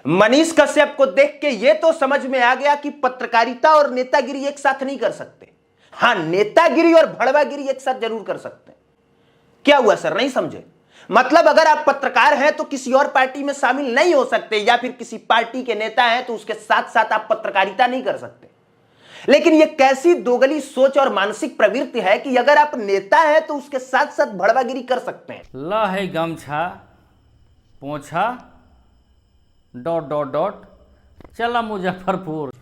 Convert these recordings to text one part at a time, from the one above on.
मनीष कश्यप को देख के यह तो समझ में आ गया कि पत्रकारिता और नेतागिरी एक साथ नहीं कर सकते। हां, नेतागिरी और भड़वागिरी एक साथ जरूर कर सकते हैं। क्या हुआ सर, नहीं समझे? मतलब अगर आप पत्रकार हैं तो किसी और पार्टी में शामिल नहीं हो सकते, या फिर किसी पार्टी के नेता हैं तो उसके साथ साथ आप पत्रकारिता नहीं कर सकते। लेकिन यह कैसी दोगली सोच और मानसिक प्रवृत्ति है कि अगर आप नेता हैं तो उसके साथ साथ भड़वागिरी कर सकते हैं। ला है गमछा पोछा ... चला मुजफ्फरपुर।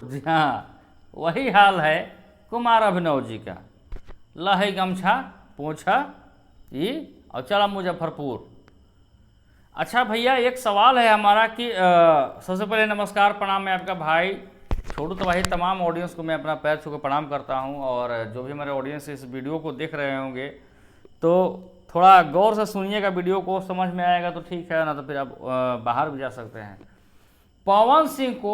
जी हाँ, वही हाल है कुमार अभिनव जी का। ला है गमछा पोछा ये और चला मुजफ्फरपुर। अच्छा भैया, एक सवाल है हमारा कि सबसे पहले नमस्कार, प्रणाम। मैं आपका भाई छोटू तबाही। तमाम ऑडियंस को मैं अपना पैर छू कर प्रणाम करता हूं, और जो भी हमारे ऑडियंस इस वीडियो को देख रहे होंगे तो थोड़ा गौर से सुनिएगा, वीडियो को समझ में आएगा तो ठीक है, ना तो फिर आप बाहर भी जा सकते हैं। पवन सिंह को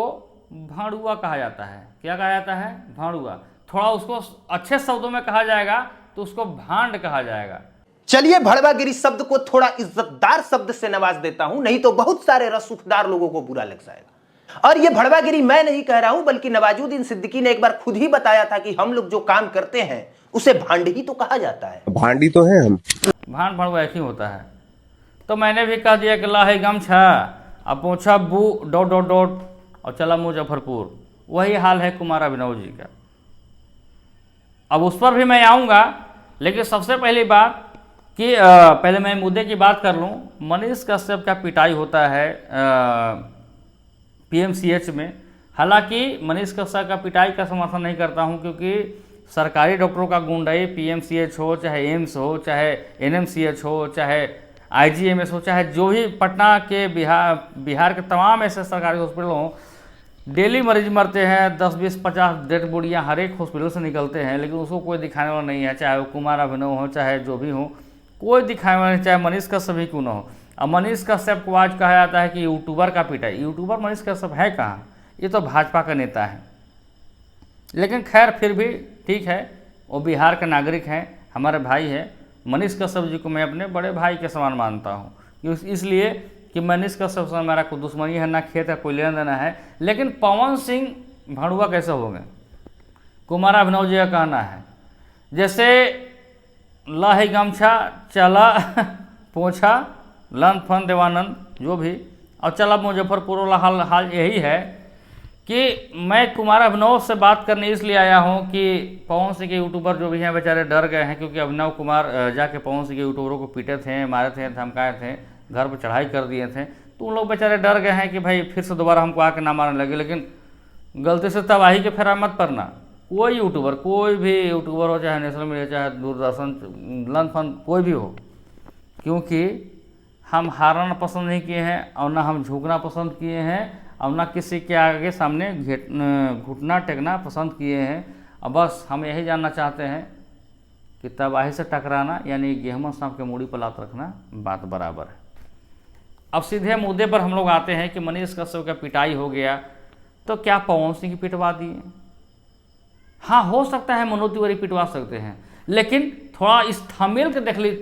भाड़ुआ कहा जाता है। क्या कहा जाता है? भाड़ुआ। थोड़ा उसको अच्छे शब्दों में कहा जाएगा तो उसको भांड कहा जाएगा। चलिए, भड़वागिरी शब्द को थोड़ा इज्जतदार शब्द से नवाज देता हूं, नहीं तो बहुत सारे रसूखदार लोगों को बुरा लग जाएगा। और यह भड़वागिरी मैं नहीं कह रहा हूं, बल्कि नवाजुद्दीन सिद्दीकी ने एक बार खुद ही बताया था कि हम लोग जो काम करते हैं उसे भांड ही तो कहा जाता है। भांडी तो है हम। भांड भाड़ुआ एक ही होता है। तो मैंने भी कह दिया कि ला है गमछा अब पोछा बू ... और चला मुजफ्फरपुर। वही हाल है कुमार अभिनव जी का। अब उस पर भी मैं आऊँगा, लेकिन सबसे पहली बात कि पहले मैं मुद्दे की बात कर लूँ। मनीष कश्यप का पिटाई होता है पीएमसीएच में। हालांकि मनीष कश्यप का पिटाई का समर्थन नहीं करता हूं, क्योंकि सरकारी डॉक्टरों का गुंडाई पीएमसीएच हो, चाहे एम्स हो, चाहे एनएमसीएच हो, चाहे आईजीएमएस हो, चाहे जो भी पटना के बिहार के तमाम ऐसे सरकारी हॉस्पिटल हों, डेली मरीज मरते हैं। 10, 20, 50 डेड बॉडियाँ हर एक हॉस्पिटल से निकलते हैं, लेकिन उसको कोई दिखाने वाला नहीं है। चाहे वो कुमार अभिनव हो, चाहे जो भी हो, कोई दिखाने वाला नहीं, चाहे मनीष कश्यप ही क्यों ना हो। अब मनीष कश्यप को आज कहा जाता है कि यूट्यूबर का पिटाई। यूट्यूबर मनीष कश्यप है कहाँ? ये तो भाजपा का नेता है। लेकिन खैर फिर भी ठीक है, वो बिहार का नागरिक हैं, हमारे भाई है। मनीष कश्यप जी को मैं अपने बड़े भाई के समान मानता हूँ, इसलिए कि मनीष कश्यप से हमारा कोई दुश्मनी है ना, खेत है, कोई लेना देना है। लेकिन पवन सिंह भाड़ुआ कैसे हो गए? कुमार अभिनव जी का कहना है जैसे ला है गमछा चला पोछा लन फन देवानंद जो भी और चला मुजफ्फरपुर वाला हाल यही है कि मैं कुमार अभिनव से बात करने इसलिए आया हूं कि पवन सिंह के यूट्यूबर जो भी हैं बेचारे डर गए हैं, क्योंकि अभिनव कुमार जाके पवन सिंह के यूट्यूबरों को पीटे थे, मारे थे, धमकाए थे, घर पर चढ़ाई कर दिए थे। तो उन लोग बेचारे डर गए हैं कि भाई फिर से दोबारा हमको आके ना मारने लगे। लेकिन गलती से तबाही के फेरा मत पड़ना। कोई यूट्यूबर, कोई भी यूट्यूबर हो, चाहे नेशनल मीडिया, चाहे दूरदर्शन, लन फन, कोई भी हो, क्योंकि हम हारना पसंद नहीं किए हैं और ना हम झुकना पसंद किए हैं और ना किसी के आगे सामने घुटना टेकना पसंद किए हैं। और बस हम यही जानना चाहते हैं कि तबाही से टकराना यानी गेहूं सांप के मूड़ी पर लात रखना बात बराबर है। अब सीधे मुद्दे पर हम लोग आते हैं कि मनीष कश्यप का पिटाई हो गया तो क्या पवन सिंह की पिटवा दिए? हाँ, हो सकता है मनोज तिवारी पिटवा सकते हैं, लेकिन थोड़ा इस थंबनेल को देख लीजिए,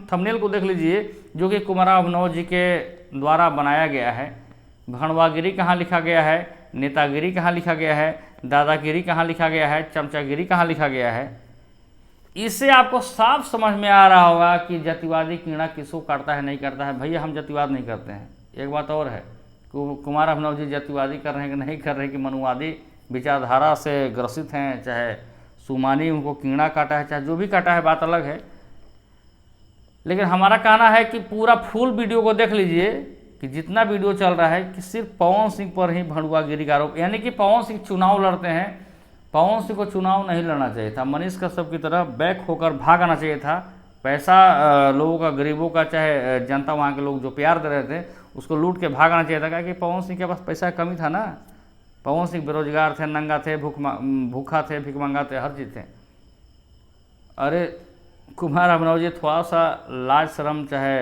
थंबनेल को देख लीजिए जो कि कुमार अभिनव जी के द्वारा बनाया गया है। भड़वागिरी कहाँ लिखा गया है, नेतागिरी कहाँ लिखा गया है, दादागिरी कहाँ लिखा गया है, चमचागिरी कहाँ लिखा गया है। इससे आपको साफ समझ में आ रहा होगा कि जातिवादी कीड़ा किसको काटता है, नहीं करता है। भैया हम जातिवाद नहीं करते हैं। एक बात और है, कुमार अभिनव जी जातिवादी कर रहे हैं कि नहीं कर रहे हैं, कि मनुवादी विचारधारा से ग्रसित हैं, चाहे सुमानी उनको कीड़ा काटा है, चाहे जो भी काटा है, बात अलग है। लेकिन हमारा कहना है कि पूरा फुल वीडियो को देख लीजिए कि जितना वीडियो चल रहा है कि सिर्फ पवन सिंह पर ही भड़ुआगिरी का आरोप, यानी कि पवन सिंह चुनाव लड़ते हैं। पवन सिंह को चुनाव नहीं लड़ना चाहिए था, मनीष कश्यप की तरह बैक होकर भाग आना चाहिए था। पैसा लोगों का, गरीबों का, चाहे जनता वहाँ के लोग जो प्यार दे रहे थे उसको लूट के भाग आना चाहिए था, क्योंकि पवन सिंह के पास पैसा की कमी था ना। पवन सिंह बेरोजगार थे, नंगा थे, भूखा थे, भीख मंगा थे, हर चीज़ थे। अरे कुमार अभिनव जी थोड़ा सा लाज शर्म, चाहे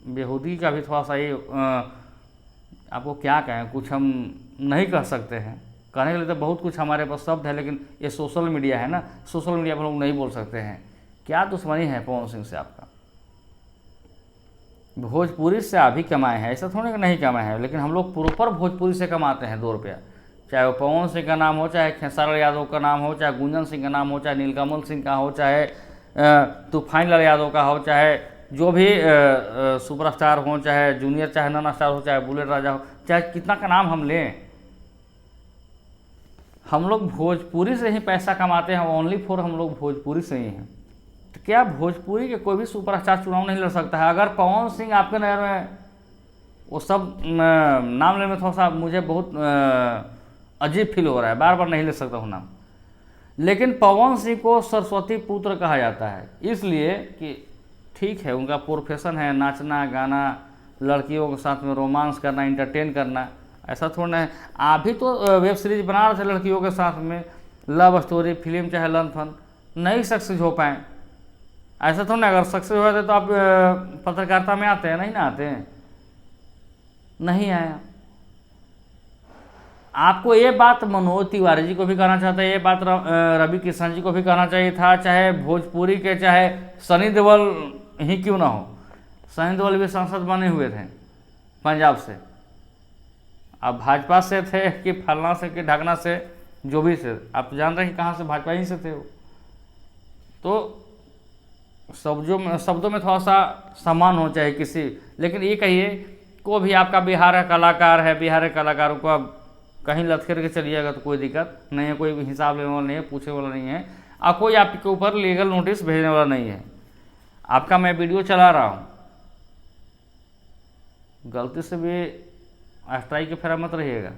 बेहूदी का भी थोड़ा सा ये आपको क्या कहें, कुछ हम नहीं कह सकते हैं। कहने के लिए तो बहुत कुछ हमारे पास शब्द है, लेकिन ये सोशल मीडिया है ना, सोशल मीडिया पर लोग नहीं बोल सकते हैं। क्या दुश्मनी है पवन सिंह से आपका? भोजपुरी से आप ही कमाए हैं, ऐसा थोड़ी कि नहीं कमाए हैं, लेकिन हम लोग प्रॉपर भोजपुरी से कमाते हैं 2 रुपया। चाहे वो पवन सिंह का नाम हो, चाहे खेसारी लाल यादव का नाम हो, चाहे गुंजन सिंह का नाम हो, चाहे नीलकमल सिंह का हो, चाहे तूफान लाल यादव का हो, चाहे जो भी सुपरस्टार हो, चाहे जूनियर, चाहे नॉन स्टार हो, चाहे बुलेट राजा हो, चाहे कितना का नाम हम लें, हम लोग भोजपुरी से ही पैसा कमाते हैं। ओनली फॉर हम लोग भोजपुरी से ही हैं। तो क्या भोजपुरी के कोई भी सुपरस्टार चुनाव नहीं लड़ सकता है? अगर पवन सिंह आपके नज़र में, वो सब नाम लेने में थोड़ा सा मुझे बहुत अजीब फील हो रहा है, बार बार नहीं ले सकता हूँ नाम, लेकिन पवन सिंह को सरस्वती पुत्र कहा जाता है, इसलिए कि ठीक है उनका प्रोफेशन है नाचना गाना, लड़कियों के साथ में रोमांस करना, इंटरटेन करना, ऐसा थोड़ा है। आप भी तो वेब सीरीज बना रहे थे लड़कियों के साथ में, लव स्टोरी फिल्म चाहे लन फन, नहीं सक्सेस हो पाए, ऐसा थोड़ा। अगर सक्सेस हो जाते तो आप पत्रकारिता में आते हैं, नहीं ना आते हैं, नहीं आया। आपको ये बात मनोज तिवारी जी को भी कहना चाहता है, ये बात रवि किशन जी को भी कहना चाहिए था, चाहे भोजपुरी के चाहे सनी देओल ही क्यों ना हो। सनी देओल भी सांसद बने हुए थे पंजाब से, अब भाजपा से थे कि फलना से कि ढकना से, जो भी से, आप तो जान रहे हैं कि कहाँ से, भाजपा ही से थे वो। तो शब्दों में थोड़ा सा सम्मान हो चाहे किसी, लेकिन ये कहिए को भी आपका बिहार का कलाकार है, बिहार के कलाकारों को आप कहीं लथकर के चलिएगा तो कोई दिक्कत नहीं है, कोई हिसाब लेने वाला नहीं है, पूछने वाला नहीं है, और कोई आपके ऊपर लीगल नोटिस भेजने वाला नहीं है। आपका मैं वीडियो चला रहा हूँ, गलती से भी स्ट्राइक के फेरा मत रहिएगा।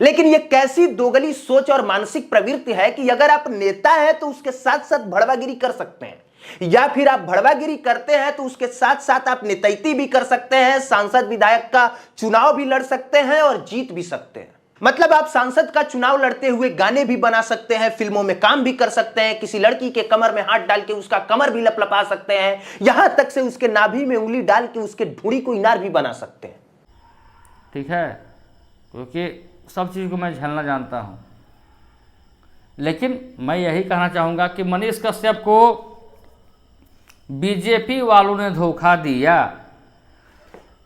लेकिन ये कैसी दोगली सोच और मानसिक प्रवृत्ति है कि अगर आप नेता हैं तो उसके साथ साथ भड़वागिरी कर सकते हैं, या फिर आप भड़वागिरी करते हैं तो उसके साथ साथ आप नेतैती भी कर सकते हैं, सांसद विधायक का चुनाव भी लड़ सकते हैं और जीत भी सकते हैं। मतलब आप सांसद का चुनाव लड़ते हुए गाने भी बना सकते हैं, फिल्मों में काम भी कर सकते हैं, किसी लड़की के कमर में हाथ डाल के उसका कमर भी लपलपा सकते हैं, यहां तक से उसके नाभि में उंगली डाल के उसके ढूंढी को इनार भी बना सकते हैं। ठीक है, क्योंकि सब चीज़ को मैं झेलना जानता हूं, लेकिन मैं यही कहना चाहूँगा कि मनीष कश्यप को बीजेपी वालों ने धोखा दिया।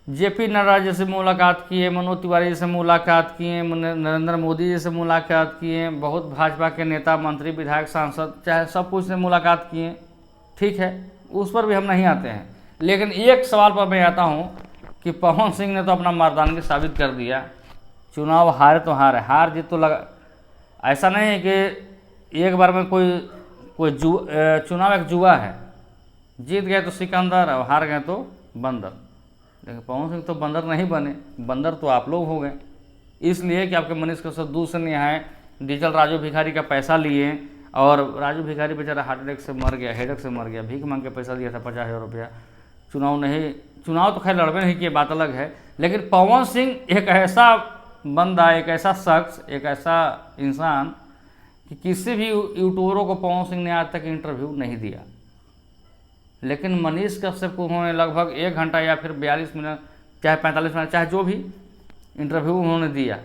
जेपी नड्डा जी से मुलाकात किए, मनोज तिवारी जी से मुलाकात किए, नरेंद्र मोदी जी से मुलाकात किए, बहुत भाजपा के नेता मंत्री विधायक सांसद चाहे सब कुछ से मुलाकात किए, ठीक है, उस पर भी हम नहीं आते हैं। लेकिन एक सवाल पर मैं आता हूँ कि पवन सिंह ने तो अपना मर्दानगी साबित कर दिया, चुनाव हारे तो हारे, हार जीत तो लगा, ऐसा नहीं है कि एक बार में कोई चुनाव एक जुआ है, जीत गए तो सिकंदर और हार गए तो बंदर। लेकिन पवन सिंह तो बंदर नहीं बने, बंदर तो आप लोग हो गए, इसलिए कि आपके मनीष कश्यप दूर से नहीं आए, डीजल राजू भिखारी का पैसा लिए, और राजू भिखारी बेचारा हार्ट अटैक से मर गया, हेडेक से मर गया, भीख मांग के पैसा दिया था 50,000 रुपया, चुनाव तो खैर लड़बे नहीं किए, बात अलग है। लेकिन पवन सिंह एक ऐसा बंदा, एक ऐसा शख्स, एक ऐसा इंसान कि किसी भी यूट्यूबरों को पवन सिंह ने आज तक इंटरव्यू नहीं दिया, लेकिन मनीष कश्यप को उन्होंने लगभग 1 घंटा या फिर 42 मिनट चाहे 45 मिनट चाहे जो भी इंटरव्यू उन्होंने दिया।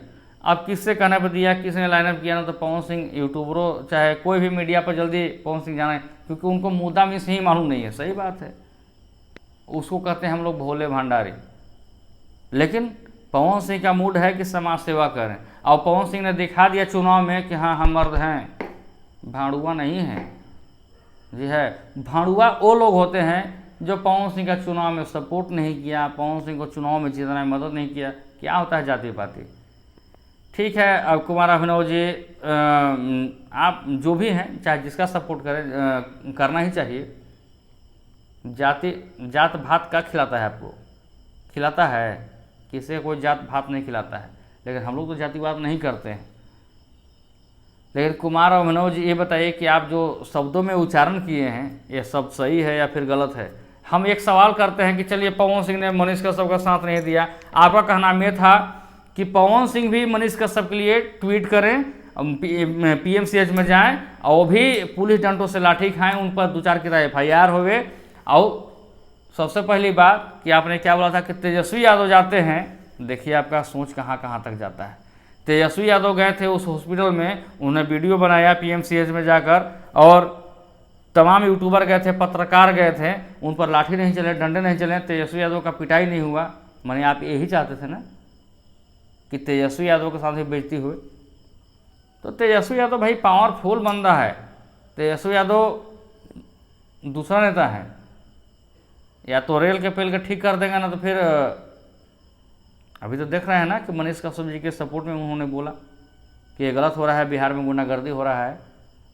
अब किससे कहने पर दिया, किसने लाइनअप किया ना, तो पवन सिंह यूट्यूबरों चाहे कोई भी मीडिया पर जल्दी पवन सिंह जाना है, क्योंकि उनको मुद्दा में से ही मालूम नहीं है। सही बात है, उसको कहते हैं हम लोग भोले भंडारी, लेकिन पवन सिंह का मूड है कि समाज सेवा करें, और पवन सिंह ने दिखा दिया चुनाव में कि हाँ हम मर्द हैं, भाड़ुआ नहीं हैं। जी है, भाड़ुआ वो लोग होते हैं जो पवन सिंह का चुनाव में सपोर्ट नहीं किया, पवन सिंह को चुनाव में जीतने में मदद नहीं किया। क्या होता है जाति पाति, ठीक है। अब कुमार अभिनव जी, आप जो भी हैं, चाहे जिसका सपोर्ट करें, करना ही चाहिए। जात भात का खिलाता है आपको, खिलाता है, किसी कोई जात भात नहीं खिलाता है, लेकिन हम लोग तो जातिवाद नहीं करते हैं। लेकिन कुमार और मनोज जी, ये बताइए कि आप जो शब्दों में उच्चारण किए हैं, ये शब्द सही है या फिर गलत है? हम एक सवाल करते हैं कि चलिए पवन सिंह ने मनीष कश्यप का साथ नहीं दिया, आपका कहना ये था कि पवन सिंह भी मनीष कश्यप के लिए ट्वीट करें, PMCH में जाएं, और वो भी पुलिस डंडों से लाठी खाएं, उन पर 2-4 की FIR हो गए। और सबसे पहली बात कि आपने क्या बोला था कि तेजस्वी यादव जाते हैं, देखिए आपका सोच कहाँ कहाँ तक जाता है। तेजस्वी यादव गए थे उस हॉस्पिटल में, उन्होंने वीडियो बनाया PMCH में जाकर, और तमाम यूट्यूबर गए थे, पत्रकार गए थे, उन पर लाठी नहीं चले, डंडे नहीं चले, तेजस्वी यादव का पिटाई नहीं हुआ। माने आप यही चाहते थे ना कि तेजस्वी यादव के साथ ही बेइज्जती हुई। तो तेजस्वी यादव भाई पावरफुल बंदा है, तेजस्वी यादव दूसरा नेता है, या तो रेल के पेल के ठीक कर देंगे ना तो फिर अभी तो देख रहे हैं ना कि मनीष कश्यप जी के सपोर्ट में उन्होंने बोला कि ये गलत हो रहा है, बिहार में गुंडागर्दी हो रहा है,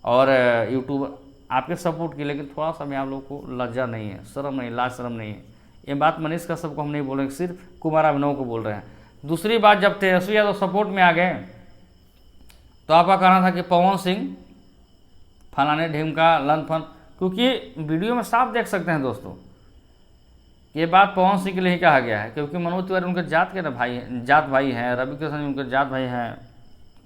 और यूट्यूब आपके सपोर्ट की। लेकिन थोड़ा सा भी आप लोग को लज्जा नहीं है, शर्म नहीं, लाज शर्म नहीं है। ये बात मनीष कश्यप को हम नहीं बोलेंगे, सिर्फ कुमार अभिनव को बोल रहे हैं। दूसरी बात, जब तेजस्वी यादव सपोर्ट में आ गए तो आपका कहना था कि पवन सिंह फलाने ढीमका लन फन, क्योंकि वीडियो में साफ देख सकते हैं दोस्तों, ये बात पवन सिंह के लिए ही कहा गया है, क्योंकि मनोज तिवारी उनके जात के ना भाई, जात भाई हैं, रवि किशन उनके जात भाई हैं,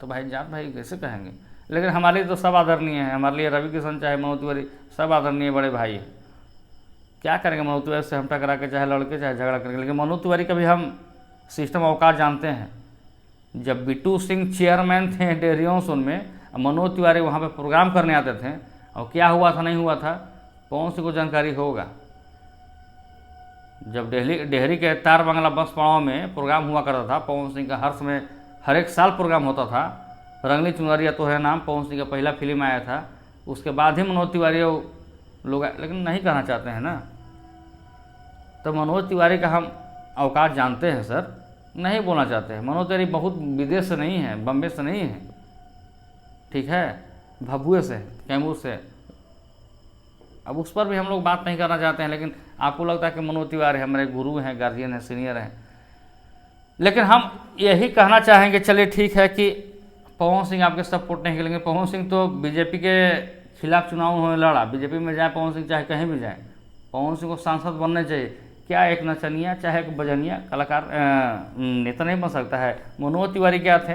तो भाई जात भाई कैसे कहेंगे। लेकिन हमारे लिए तो सब आदरणीय है, हमारे लिए रवि किशन चाहे मनोज तिवारी सब आदरणीय बड़े भाई हैं। क्या करेंगे मनोज तिवारी से हम टकरा के, चाहे लड़के चाहे झगड़ा करेंगे, लेकिन मनोज तिवारी का भी हम सिस्टम अवकाश जानते हैं। जब बिट्टू सिंह चेयरमैन थे डेरियोंस उनमें, मनोज तिवारी वहाँ पे प्रोग्राम करने आते थे, और क्या हुआ था नहीं हुआ था पवन सिंह को जानकारी होगा। जब डेहरी के तार बांग्ला बस पड़ाव में प्रोग्राम हुआ करता था, पवन सिंह का हर समय हर एक साल प्रोग्राम होता था, रंगली चुनरिया तो है नाम, पवन सिंह का पहला फिल्म आया था, उसके बाद ही मनोज तिवारी लोग, लेकिन नहीं कहना चाहते हैं ना। तो मनोज तिवारी का हम अवकाश जानते हैं सर, नहीं बोलना चाहते हैं। मनोज तिवारी बहुत विदेश से नहीं है, बम्बे से नहीं है, ठीक है, भभुए से, कैमूर से। अब उस पर भी हम लोग बात नहीं करना चाहते हैं, लेकिन आपको लगता है कि मनोज तिवारी हमारे गुरु हैं, गार्जियन हैं, सीनियर हैं। लेकिन हम यही कहना चाहेंगे, चलिए ठीक है कि पवन सिंह आपके सपोर्ट नहीं करेंगे। पवन सिंह तो बीजेपी के खिलाफ चुनाव उन्होंने लड़ा, बीजेपी में जाए पवन सिंह चाहे कहीं भी जाए, पवन सिंह को सांसद बनने चाहिए। क्या एक नचनिया चाहे एक बजनिया कलाकार नेता नहीं बन सकता है। मनोज तिवारी क्या थे,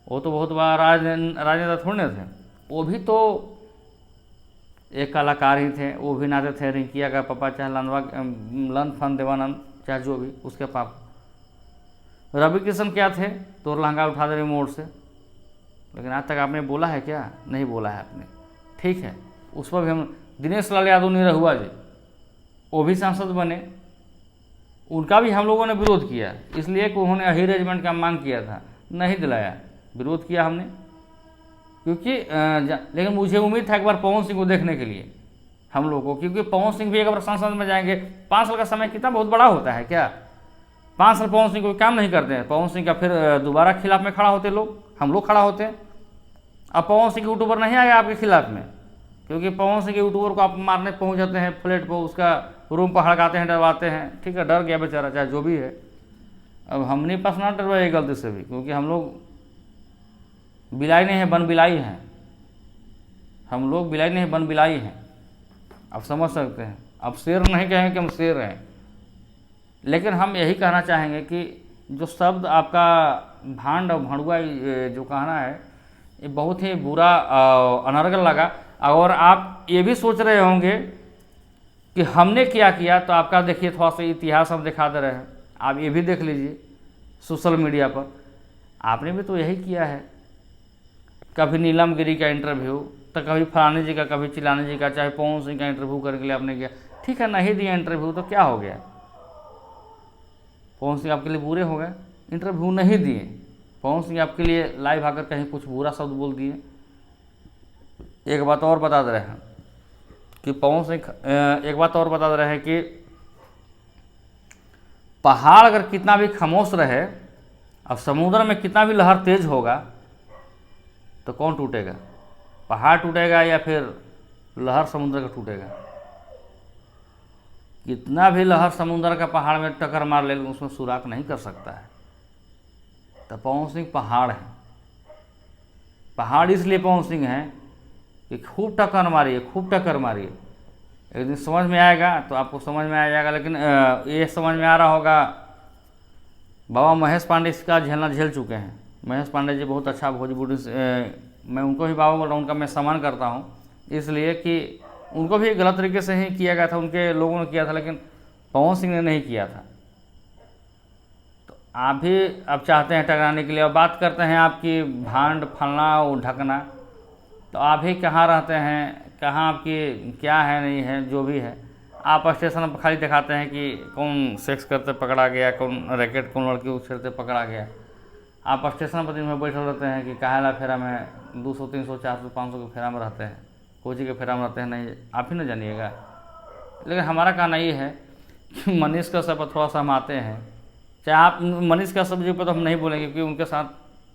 वो तो बहुत बड़ा राजनेता थोड़े थे, वो भी तो एक कलाकार ही थे, वो भी नाते थे। रिंकिया का पापा चाहे लन फन देवानंद चाहे जो भी उसके पापा। रवि किशन क्या थे, तो लहंगा उठा दे रिमोट से, लेकिन आज तक आपने बोला है क्या, नहीं बोला है आपने, ठीक है। उस पर भी हम, दिनेश लाल यादव निरहुआ जी, वो भी सांसद बने, उनका भी हम लोगों ने विरोध किया, इसलिए कि उन्होंने अही रेजिमेंट का मांग किया था, नहीं दिलाया, विरोध किया हमने, क्योंकि लेकिन मुझे उम्मीद था एक बार पवन सिंह को देखने के लिए हम लोगों को, क्योंकि पवन सिंह भी एक बार संसद में जाएंगे। 5 साल का समय कितना बहुत बड़ा होता है क्या, 5 साल पवन सिंह कोई काम नहीं करते हैं। पवन सिंह का फिर दोबारा खिलाफ में खड़ा होते लोग, हम लोग खड़ा होते हैं। अब पवन सिंह के यूट्यूबर नहीं आएगा आपके खिलाफ में, क्योंकि पवन सिंह के यूट्यूबर को आप मारने पहुंच जाते हैं, फ्लैट पर उसका रूम पर हड़काते हैं, डरवाते हैं, ठीक है, डर गया बेचारा चाहे जो भी है। अब हमने पास ना डरवाए गलती से भी, क्योंकि हम लोग बिलाई नहीं है, बन बिलाई हैं, हम लोग बिलाई नहीं बन बिलाई हैं, आप समझ सकते हैं। अब शेर नहीं कहेंगे कि हम शेर हैं, लेकिन हम यही कहना चाहेंगे कि जो शब्द आपका भांड और भड़ुआ जो कहना है, ये बहुत ही बुरा अनर्गल लगा। और आप ये भी सोच रहे होंगे कि हमने क्या किया, तो आपका देखिए थोड़ा सा इतिहास हम दिखा दे रहे हैं, आप ये भी देख लीजिए सोशल मीडिया पर, आपने भी तो यही किया है। कभी नीलम गिरी का इंटरव्यू, तो कभी फलाने जी का, कभी चिलाने जी का, चाहे पवन सिंह का इंटरव्यू करने के लिए आपने किया, ठीक है, नहीं दिया इंटरव्यू तो क्या हो गया, पवन सिंह आपके लिए बुरे हो गए, इंटरव्यू नहीं दिए, पवन सिंह आपके लिए लाइव आकर कहीं कुछ बुरा शब्द बोल दिए। एक बात और बता दे रहे हैं कि पवन सिंह, एक बात और बता दे रहे हैं कि पहाड़ अगर कितना भी खामोश रहे और समुद्र में कितना भी लहर तेज होगा, तो कौन टूटेगा, पहाड़ टूटेगा या फिर लहर समुद्र का टूटेगा। कितना भी लहर समुद्र का पहाड़ में टक्कर मार ले, उसमें सुराख नहीं कर सकता है। तो पवन सिंह पहाड़ है, पहाड़ इसलिए पवन सिंह है कि खूब टक्कर मारिए, खूब टक्कर मारिए, एक दिन समझ में आएगा तो आपको समझ में आ जाएगा। लेकिन ये समझ में आ रहा होगा, बाबा महेश पांडे इसका झेलना झेल चुके हैं। महेश पांडे जी बहुत अच्छा भोजपुरी मैं उनको ही बाबा बोल रहा हूँ, उनका मैं सम्मान करता हूँ, इसलिए कि उनको भी गलत तरीके से ही किया गया था, उनके लोगों ने किया था, लेकिन पवन सिंह ने नहीं किया था। तो आप भी अब चाहते हैं टकराने के लिए, और बात करते हैं आपकी भांड फलना और ढकना, तो आप ही कहाँ रहते हैं, कहाँ आपकी क्या है नहीं है, जो भी है आप स्टेशन पर खाली दिखाते हैं कि कौन सेक्स करते पकड़ा गया, कौन रैकेट, कौन लड़की उछेरते पकड़ा गया। आप स्टेशन पर दिन में बैठे रहते हैं कि काहेला फेरा में 200 300 400 500 के फेरा में रहते हैं, कोची के फेरा में रहते हैं, नहीं आप ही ना जानिएगा। लेकिन हमारा कहना ये है कि मनीष कश्यप पर थोड़ा सा हम आते हैं, चाहे आप मनीष कश्यप जी पर तो हम नहीं बोलेंगे क्योंकि उनके साथ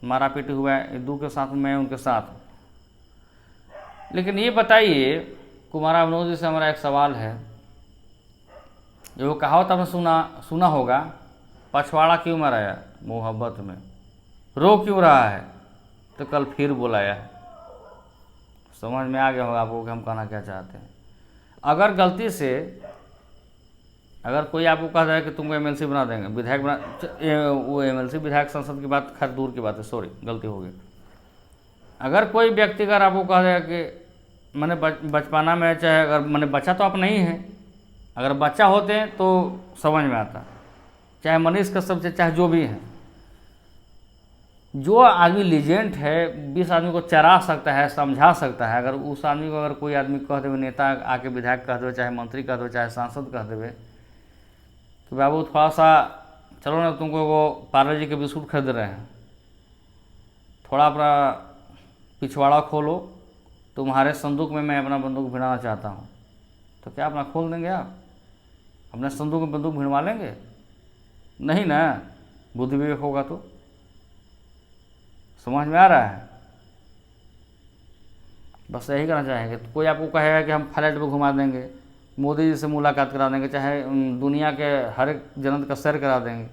मारा पीटी हुआ है, इद्दू के साथ मैं उनके साथ। लेकिन ये बताइए, कुमार विनोद जी से हमारा एक सवाल है, जो कहावत आपने सुना होगा, पछवाड़ा क्यों मराया मोहब्बत में, रो क्यों रहा है तो कल फिर बुलाया है। समझ में आ गया होगा आपको कि हम कहना क्या चाहते हैं। अगर गलती से अगर कोई आपको कह रहा है कि तुमको एमएलसी बना देंगे, विधायक बना, वो एमएलसी विधायक संसद की बात खैर दूर की बात है, सॉरी गलती हो गई। अगर कोई व्यक्ति अगर आपको कह देगा कि मैंने बचपना में, चाहे अगर मैंने बच्चा तो आप नहीं हैं, अगर बच्चा होते हैं तो समझ में आता, चाहे मनीष कश्यप से चाहे जो भी है, जो आदमी लीजेंड है 20 आदमी को चरा सकता है, समझा सकता है। अगर उस आदमी को अगर कोई आदमी कह देवे, नेता आके विधायक कह देवे, चाहे मंत्री कह देवे, चाहे सांसद कह देवे कि बाबू थोड़ा सा चलो ना, तुमको वो पार्ले जी के बिस्कुट खरीद रहे हैं, थोड़ा अपना पिछवाड़ा खोलो, तुम्हारे संदूक में मैं अपना बंदूक भिड़ाना चाहता हूँ, तो क्या अपना खोल देंगे आप? अपने संदूक में बंदूक भिड़वा लेंगे? नहीं ना, बुद्धि विवेक होगा तो। समझ में आ रहा है? बस यही करना चाहेंगे। तो कोई आपको कहेगा कि हम फ्लाइट पे घुमा देंगे, मोदी जी से मुलाकात करा देंगे, चाहे दुनिया के हर एक जनता का सैर करा देंगे,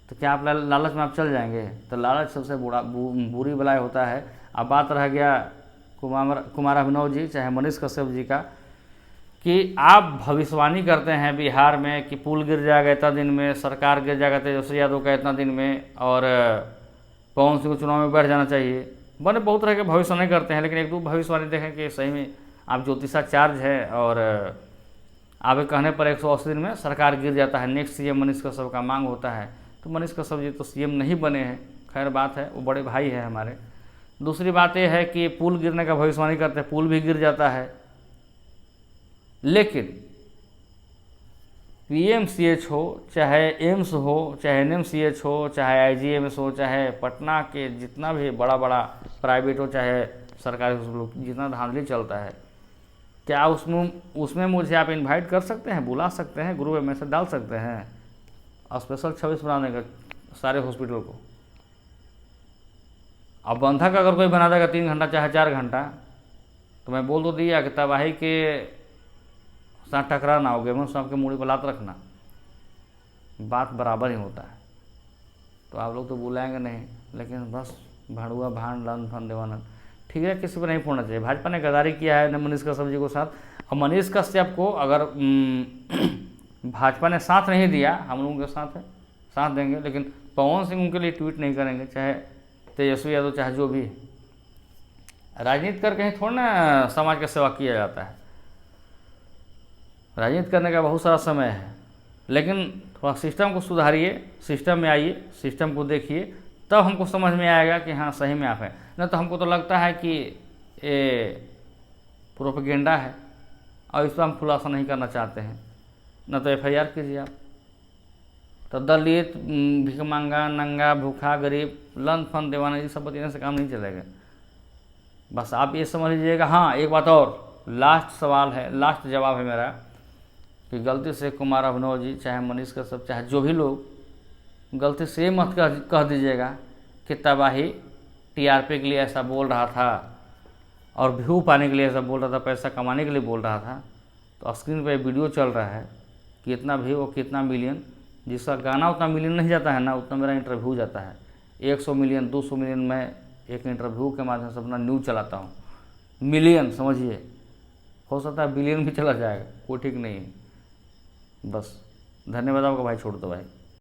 तो क्या आप लालच में आप चल जाएंगे? तो लालच सबसे बुरी बलाई होता है। अब बात रह गया कुमार अभिनव जी चाहे मनीष कश्यप जी का, कि आप भविष्यवाणी करते हैं बिहार में कि पुल गिर जाएगा इतना दिन में, सरकार गिर जाएगा तेजस्वी यादव का इतना दिन में, और पवन सिंह को चुनाव में बैठ जाना चाहिए। बने बहुत तरह के भविष्यवाणी करते हैं, लेकिन एक दो भविष्यवाणी देखें कि सही में आप ज्योतिषाचार्य है और आपके कहने पर 180 दिन में सरकार गिर जाता है, नेक्स्ट सीएम मनीष कश्यप का मांग होता है। तो मनीष कश्यप जी तो सीएम नहीं बने हैं, खैर बात है, वो बड़े भाई है हमारे। दूसरी बात यह है कि पुल गिरने का भविष्यवाणी करते हैं, पुल भी गिर जाता है। लेकिन पीएमसीएच हो, चाहे एम्स हो, चाहे एनएमसीएच हो, चाहे आईजीएमएस हो, चाहे पटना के जितना भी बड़ा बड़ा प्राइवेट हो, चाहे सरकारी हॉस्पिटल, जितना धांधली चलता है, क्या उसमें मुझे आप इनवाइट कर सकते हैं, बुला सकते हैं, ग्रुप में मैसेज डाल सकते हैं स्पेशल 26 बनाने का सारे हॉस्पिटल को? अब बंधक अगर कोई बना देगा 3 घंटा चाहे 4 घंटा, तो मैं बोल तो दिया कि तबाही के साथ टकरा ना हो, गेहूँ साहब के मूड़ी पर लात रखना, बात बराबर ही होता है। तो आप लोग तो बुलाएंगे नहीं, लेकिन बस भाड़ुआ भांड लन फन देवानंद, ठीक है, किसी पर नहीं फोड़ना चाहिए। भाजपा ने गद्दारी किया है मनीष कश्यप जी को साथ, और मनीष कश्यप को अगर भाजपा ने साथ नहीं दिया, हम लोगों के साथ है, साथ देंगे, लेकिन पवन सिंह उनके लिए ट्वीट नहीं करेंगे, चाहे तेजस्वी यादव चाहे जो भी। राजनीति करके कहीं थोड़ा ना समाज का सेवा किया जाता है, राजनीति करने का बहुत सारा समय है, लेकिन थोड़ा सिस्टम को सुधारिए, सिस्टम में आइए, सिस्टम को देखिए, तब हमको समझ में आएगा कि हाँ सही में आप हैं। नहीं तो हमको तो लगता है कि ये प्रोपेगेंडा है और इस पर हम खुलासा नहीं करना चाहते हैं। न तो FIR कीजिए आप, तो दलित, भिखमंगा, नंगा, भूखा, गरीब, लन फन देवाना, ये सब बताने से काम नहीं चलेगा। बस आप ये समझ लीजिएगा। हाँ, एक बात और, लास्ट सवाल है, लास्ट जवाब है मेरा, कि गलती से कुमार अभिनव जी चाहे मनीष कश्यप चाहे जो भी लोग, गलती से मत कह दीजिएगा कि तबाही TRP के लिए ऐसा बोल रहा था और व्यू पाने के लिए ऐसा बोल रहा था, पैसा कमाने के लिए बोल रहा था। तो स्क्रीन पे वीडियो चल रहा है कि इतना व्यू और कितना मिलियन, जिसका गाना उतना मिलियन नहीं जाता है ना, उतना मेरा इंटरव्यू जाता है। 100 मिलियन 200 मिलियन मैं एक इंटरव्यू के माध्यम से अपना न्यूज़ चलाता हूँ। मिलियन समझिए, हो सकता है बिलियन भी चला जाएगा, कोई ठीक नहीं है। बस धन्यवाद आपका भाई, छोड़ दो भाई।